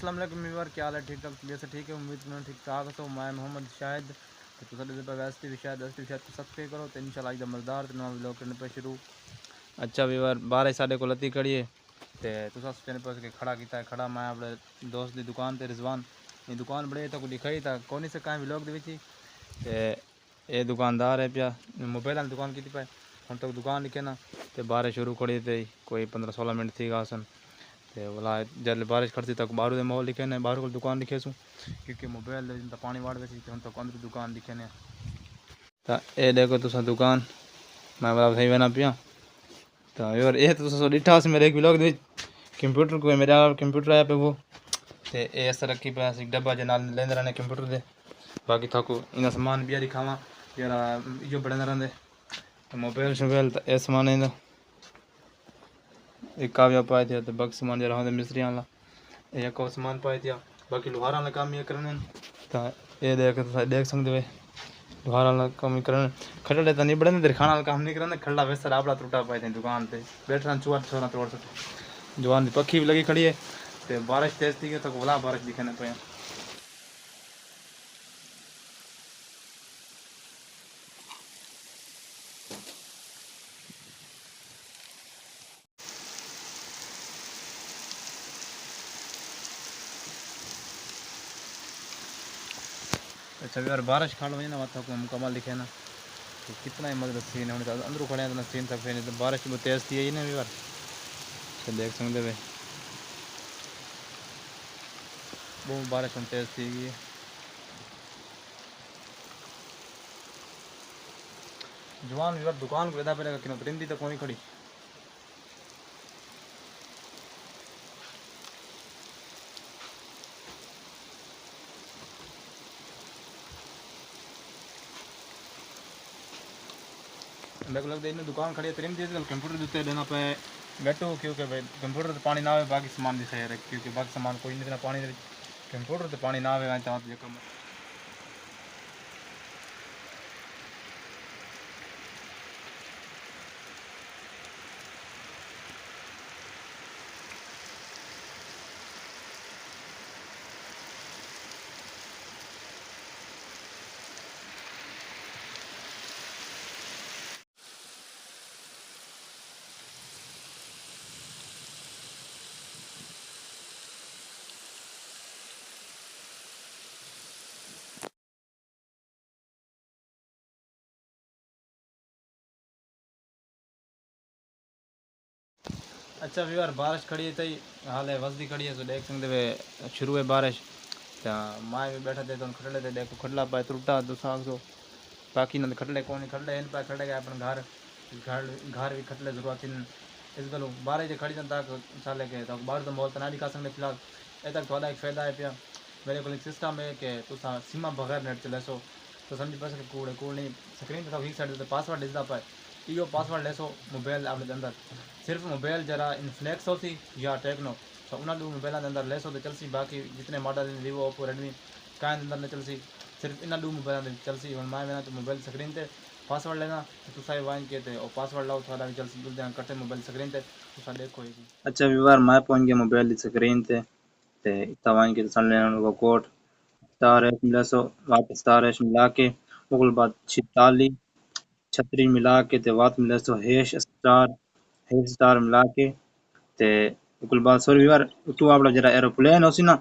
अस्सलाम वालेकुम व्यूअर, क्या हाल है? ठीक ठाक तबीयत से ठीक है? उम्मीद में ठीक ठाक हो। मैं मोहम्मद शाहिद तो वैसे भी शायद को सब्सक्राइब करो तो इंशाल्लाह एकदम मज़ेदार तो नवा व्लॉग करने पर शुरू। अच्छा व्यूअर 12 साढ़े को लती खड़ी है तो तुस चैनल पर के खड़ा किया है खड़ा मैं अपने दोस्त की दुकान पर रिजवान ये दुकान बड़े तो दिखाई था कौन से कहीं व्लॉग ये दुकानदार है पिया मोबाइल वाली दुकान की पे हम तक दुकान लिखे ना तो बारिश शुरू खड़ी थी कोई 15-16 मिनट थी सन तो बोला जल बारिश खड़ती तक बाहर दे माहौल लिखे ने बाहर को दुकान लिखे सूँ क्योंकि मोबाइल तो पानी वाड़ वे हम तक अंदर दुकान लिखे ने तो ये देखो तुसा दुकान मैं बोला सही बना पिया तो यार ये तो डिठा से मेरे एक व्लॉग दे कंप्यूटर को मेरा कंप्यूटर आया पे वो तो ये ऐसा रखी पे एक डब्बा जे नाल लेंदे रहने कंप्यूटर दे बाकी थाको इना सामान भी दिखावा यार यो बड़े रहंदे मोबाइल शोबाइल तो ये सामान इंदा एक काव्या पाए थे तो बाकी सामान जरा होंदे मिस्त्री वाला ये को सामान पाए थे बाकी लोहारा वाला काम ये करने तो ये देख सकते हो लोहारा वाला काम ही करने खड़े तो नहीं बड़े देर खाना वाला काम नहीं करने खड़ा वैसे राबड़ा टूटा पाए थे दुकान पे बैठना चुआ छोरा तोड़ सकते जवान की पक्की भी लगी खड़ी है तो बारिश तेज थी तो बोला बारिश दिखाने पे अच्छा यार बारिश खाड़ वही ना माथा को मुकम्मल लिखे ना तो कितना ही मदद सीन होने अंदर खड़े हैं तो सीन तक नहीं तो बारिश बहुत तेज थी ना यार तो देख सकते भाई बहुत बारिश हम तेज थी गई जवान यार दुकान को वेदा पड़ेगा कि परिंदी तो कोई खड़ी मेरे को लगता है दुकान खड़ी है त्रिम दी कंप्यूटर देते लेना पे बैठो क्योंकि भाई कंप्यूटर तो पानी ना आवे बाकी सामान भी सही है क्योंकि बाकी सामान कोई नहीं पानी कंप्यूटर तो पानी ना आवे तो कम अच्छा यार बारिश खड़ी है तई हाल है वसदी खड़ी है तो देख सकते वे शुरू है बारिश तो माए भी बैठा थे तो खटले थे देखो खटला पाए टूटा तो साग तो बाकी ना खटले कौन खटले इन पाए खटले गए अपन घर घर घर भी खटले जरूरत इन इस गलो बारिश खड़ी तक साले के तो बाहर तो माहौल तो ना दिखा सकते फिलहाल ए तक थोड़ा एक फायदा है पिया मेरे को सिस्टम है कि तुसा सीमा बगैर नेट चले सो तो समझ पास कूड़ कूड़ नहीं स्क्रीन तो एक साइड पासवर्ड डिजदा पाए यो पासवर्ड ले सो मोबाइल अपने अंदर सिर्फ मोबाइल जरा इनफ्लेक्स होती या टेक्नो तो उन्होंने दो मोबाइल अंदर ले सो तो चलसी बाकी जितने मॉडल वीवो ओप्पो रेडमी का अंदर नहीं चलसी सिर्फ इन दो मोबाइल चलसी हम माए में तो मोबाइल स्क्रीन ते पासवर्ड लेना तो तुसा वाइन के थे और पासवर्ड लाओ थोड़ा भी चलसी जुल देना करते मोबाइल स्क्रीन ते तुसा देखो ही अच्छा व्यवहार मैं पहुंच गया मोबाइल की स्क्रीन ते तवाइन के सन लेना को कोड स्टार है मिला सो वापस स्टार है मिला के उगल बाद 46 36 मिला के ते वात मिला सो हैश स्टार मिला के ते उकुल बाद सॉरी यार तू आपड़ा जरा एरोप्लेन होसी ना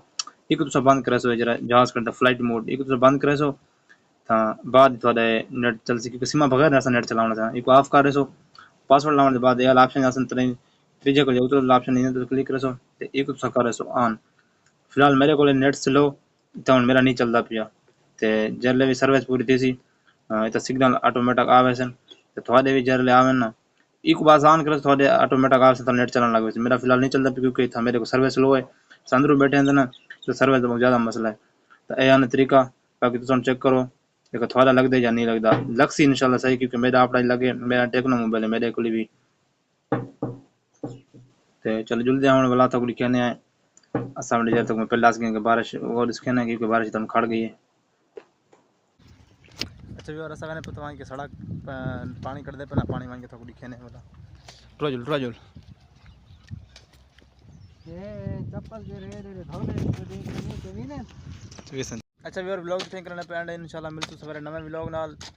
एक तो बंद करे सो जरा जहाज करता फ्लाइट मोड एक तो बंद करे सो ता बाद थोड़े नेट चल सी क्योंकि सीमा बगैर ऐसा नेट चलाना था एक ऑफ करे सो पासवर्ड लाने के बाद ये ऑप्शन आसन तरह त्रिजे को जो तो ऑप्शन नहीं तो क्लिक करे सो ते एक तो करे सो ऑन फिलहाल मेरे को नेट स्लो तो मेरा नहीं चलता पिया ते जल्ले भी सर्विस पूरी थी सी इतना सिग्नल ऑटोमेटिक आवे सन ते थोड़े भी जल्ले आवे ना एक बार ऑन करे थोड़े ऑटोमेटिक आवे तो नेट चलने लगे मेरा फिलहाल नहीं चलता क्योंकि था मेरे को सर्विस लो है संदरू बैठे हैं ना तो सर्विस बहुत ज़्यादा मसला है तो ये आने तरीका बाकी तुम चेक करो देखो थोड़ा लग दे या नहीं लगता लग सी इंशाल्लाह सही क्योंकि मेरा अपना लगे मेरा टेक्नो मोबाइल है मेरे को भी तो चलो जल्दी आने वाला था कुछ कहने आए असम डिजर तक मैं पहले के बारिश और इसके ना क्योंकि बारिश एकदम खड़ गई है अच्छा भी और ऐसा मैंने पता कि सड़क पानी कर दे पहला पानी मांगे तो दिखे नहीं बोला ट्राजुल अच्छा व्यूअर व्लॉग ठीक करने पे एंड इंशाल्लाह मिलते सवेरे नवे व्लॉग नाल।